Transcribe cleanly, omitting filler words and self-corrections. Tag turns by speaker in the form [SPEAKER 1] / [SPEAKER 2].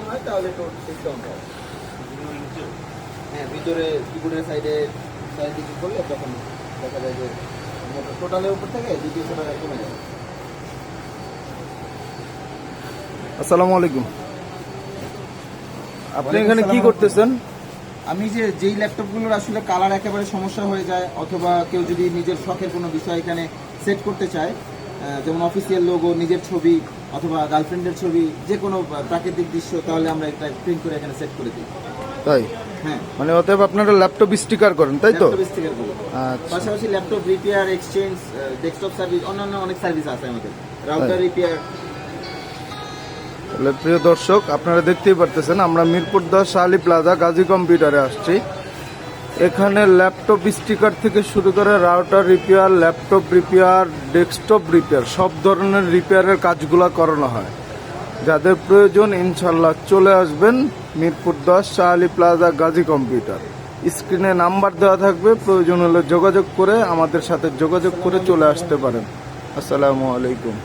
[SPEAKER 1] হয় তাহলে তো ডিসকাউন্ট হয়। হ্যাঁ, ভিতরে কিবোর্ডের সাইডে করলে তখন দেখা যায় যে টোটালের উপর থেকে 200 টাকা কমে যায়।
[SPEAKER 2] আসসালামু আলাইকুম। আপনি এখানে কি করতেছেন?
[SPEAKER 1] আমি যেই ল্যাপটপগুলোর আসলে কালার একেবারে সমস্যা হয়ে যায়, অথবা কেউ যদি নিজের শখের কোনো বিষয় এখানে সেট করতে চায়, যেমন অফিসিয়াল লোগো, নিজের ছবি অথবা গার্লফ্রেন্ডের ছবি, যে কোনো প্রাকৃতিক দৃশ্য, তাহলে আমরা একটা প্রিন্ট করে এখানে সেট করে দিই।
[SPEAKER 2] তাই?
[SPEAKER 1] হ্যাঁ,
[SPEAKER 2] মানে অতএব আপনারা ল্যাপটপ স্টিকার করেন, তাই তো?
[SPEAKER 1] ল্যাপটপ স্টিকার করি।
[SPEAKER 2] আচ্ছা।
[SPEAKER 1] পাশাপাশি laptop repair, exchange, desktop service, অন্যান্য অনেক সার্ভিস আছে আমাদের। Router repair.
[SPEAKER 2] তাহলে প্রিয় দর্শক, আপনারা দেখতেই পারতেছেন আমরা মিরপুর 10 শাহালি প্লাজা গাজী কম্পিউটারে আসছি। এখানে ল্যাপটপ স্টিকার থেকে শুরু করে router repair, laptop repair, desktop repair, সব ধরনের রিপেয়ারের কাজগুলো করানো হয়। যাদের প্রয়োজন ইনশাল্লাহ চলে আসবেন মিরপুর 10 শাহালি প্লাজা গাজী কম্পিউটার। স্ক্রিনে নাম্বার দেওয়া থাকবে, প্রয়োজন হলে যোগাযোগ করে আমাদের সাথে যোগাযোগ করে চলে আসতে পারেন। আসসালামু আলাইকুম।